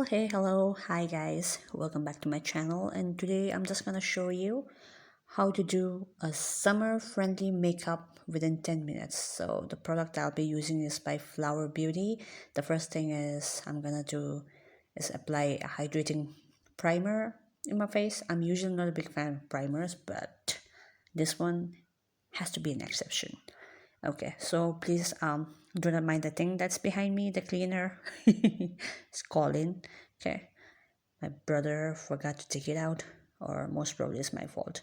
Well, hey, hello, hi guys, welcome back to my channel. And today I'm just gonna show you how to do a summer friendly makeup within 10 minutes. So the product I'll be using is by Flower Beauty. The first thing is I'm gonna do is apply a hydrating primer in my face. I'm usually not a big fan of primers, but this one has to be an exception. Okay, so please do not mind the thing that's behind me, the cleaner. It's calling. Okay, my brother forgot to take it out, or most probably it's my fault.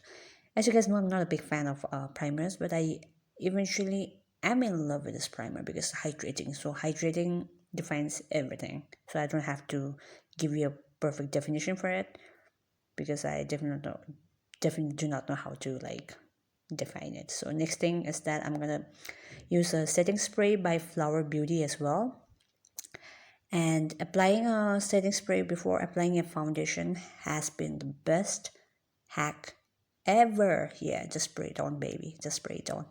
As you guys know, I'm not a big fan of primers, but I eventually am in love with this primer because hydrating. So hydrating defines everything. So I don't have to give you a perfect definition for it because I definitely do not know how to define it. So next thing is that I'm gonna use a setting spray by Flower Beauty as well. And applying a setting spray before applying a foundation has been the best hack ever. Yeah, just spray it on, baby. Just spray it on.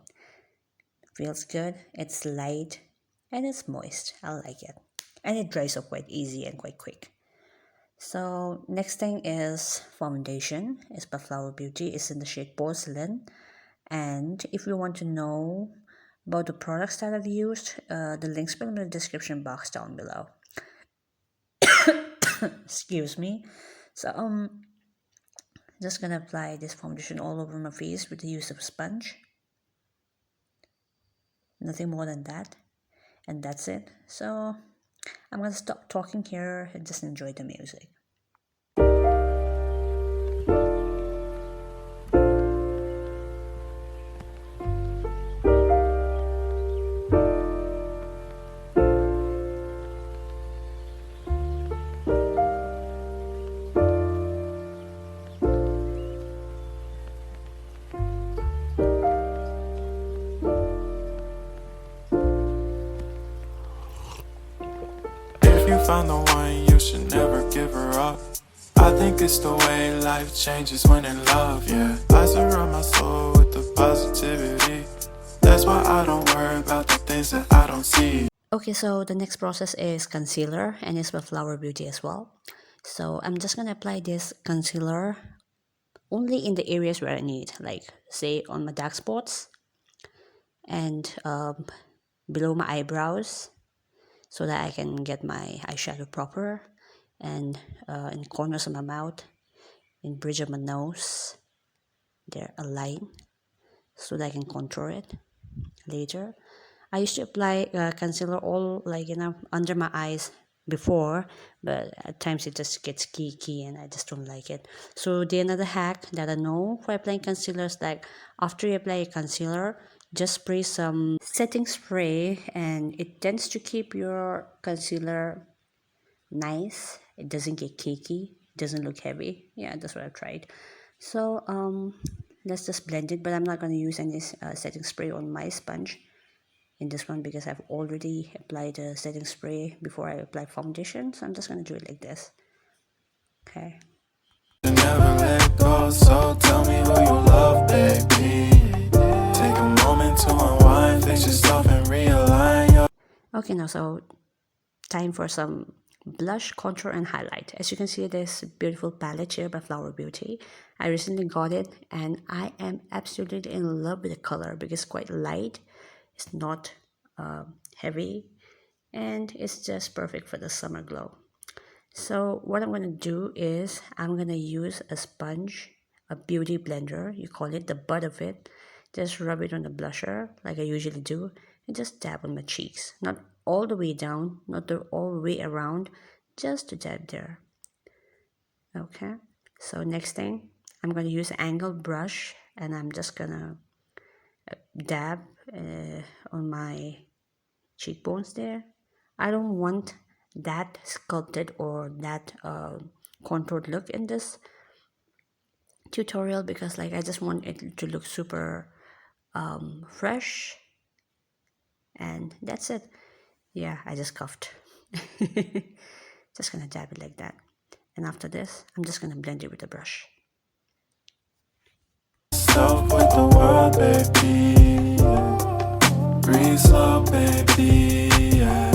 Feels good. It's light and it's moist. I like it. And it dries up quite easy and quite quick. So next thing is foundation. It's by Flower Beauty. It's in the shade Porcelain. And if you want to know about the products that I've used, the links will be in the description box down below. Excuse me. So just gonna apply this foundation all over my face with the use of a sponge. Nothing more than that, and that's it. So I'm gonna stop talking here and just enjoy the music. If you found the one, you should never give her up. I think it's the way life changes when in love, yeah. I surround my soul with the positivity. That's why I don't worry about the things that I don't see. Okay, so the next process is concealer, and it's by Flower Beauty as well. So I'm just gonna apply this concealer only in the areas where I need, like say on my dark spots and below my eyebrows, so that I can get my eyeshadow proper, and in corners of my mouth, in bridge of my nose, there a line, so that I can contour it later. I used to apply concealer all under my eyes before, but at times it just gets geeky and I just don't like it. So the another hack that I know for applying concealer is after you apply a concealer, just spray some setting spray, and it tends to keep your concealer nice. It doesn't get cakey, it doesn't look heavy. Yeah, that's what I've tried. So let's just blend it, but I'm not going to use any setting spray on my sponge in this one because I've already applied a setting spray before I apply foundation. So I'm just going to do it like this. Okay. Never let go, so tell me who you love, baby. Take a moment to unwind, fix yourself and realign your... Okay, now so time for some blush, contour, and highlight. As you can see, this beautiful palette here by Flower Beauty. I recently got it and I am absolutely in love with the color because it's quite light. It's not heavy, and it's just perfect for the summer glow. So what I'm going to do is I'm going to use a sponge, a beauty blender, you call it, the butt of it. Just rub it on the blusher like I usually do, and just dab on my cheeks. Not all the way down, not all the way around, just to dab there. Okay, so next thing, I'm going to use an angled brush, and I'm just going to dab on my cheekbones there. I don't want that sculpted or that contoured look in this tutorial because I just want it to look super fresh, and that's it. Yeah, I just coughed. Just gonna dab it like that, and after this I'm just gonna blend it with a brush. Self with the world, baby. Breathe slow, baby. Yeah.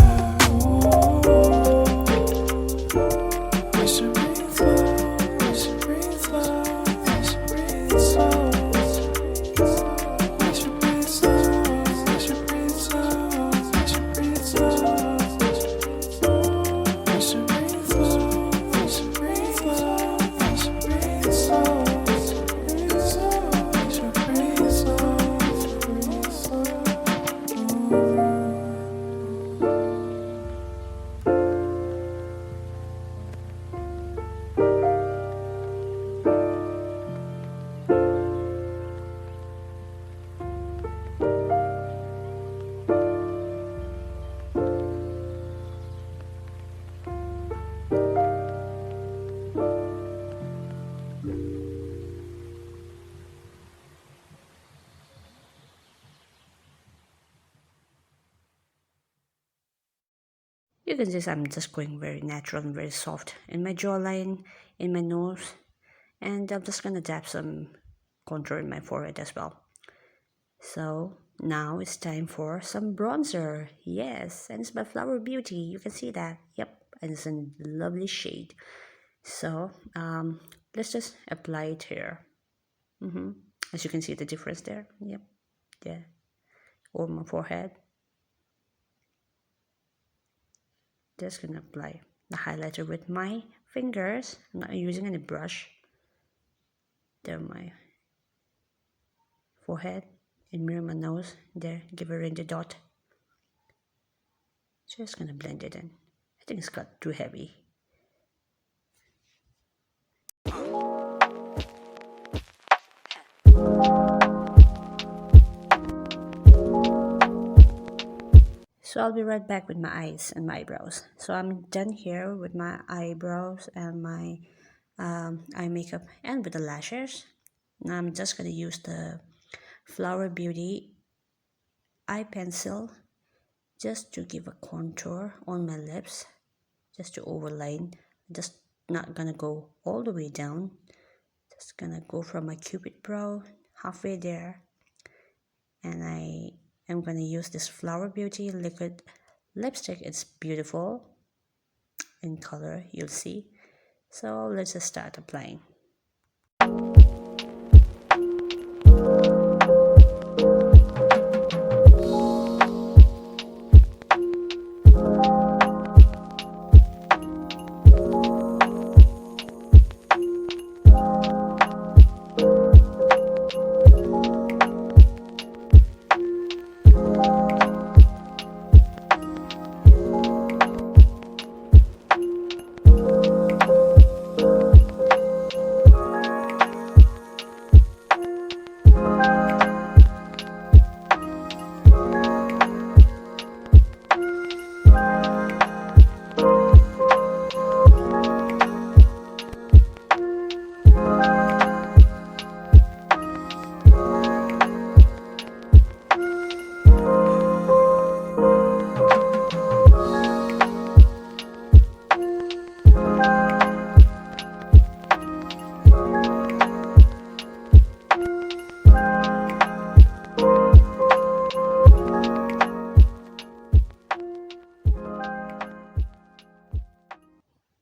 You can see I'm just going very natural and very soft in my jawline, in my nose, and I'm just gonna dab some contour in my forehead as well. So now it's time for some bronzer. Yes, and it's by Flower Beauty. You can see that. Yep, and it's in lovely shade. So let's just apply it here. As you can see the difference there. Yep, yeah, over my forehead. Just gonna apply the highlighter with my fingers. I'm not using any brush. There, my forehead and mirror my nose. There, give a ring the dot. Just gonna blend it in. I think it's got too heavy. So I'll be right back with my eyes and my eyebrows. So I'm done here with my eyebrows and my eye makeup and with the lashes. Now I'm just gonna use the Flower Beauty eye pencil just to give a contour on my lips, just to overline. Just not gonna go all the way down. Just gonna go from my cupid brow halfway there, and I am gonna use this Flower Beauty liquid lipstick. It's beautiful in color, you'll see. So let's just start applying.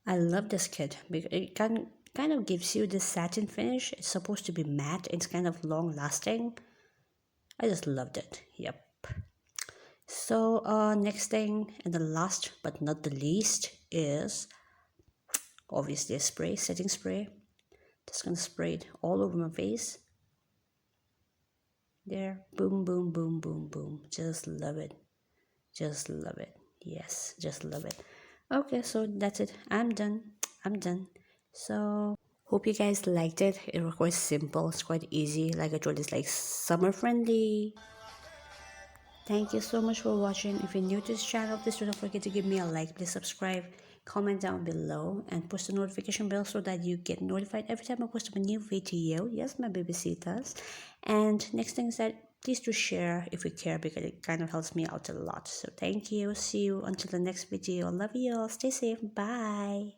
I love this kit because it kind of gives you this satin finish. It's supposed to be matte. It's kind of long lasting. I just loved it. Yep. So next thing and the last but not the least is obviously a spray, setting spray. Just gonna spray it all over my face. There, boom, boom, boom, boom, boom. Just love it. Just love it. Yes, just love it. Okay, so that's it. I'm done. I'm done. So hope you guys liked it. It was quite simple. It's quite easy. Like I told, it's like summer friendly. Thank you so much for watching. If you're new to this channel, please don't forget to give me a like. Please subscribe, comment down below, and push the notification bell so that you get notified every time I post a new video. Yes, my babysitters. And next thing is that please do share if you care because it kind of helps me out a lot. So thank you. See you until the next video. Love you all. Stay safe. Bye.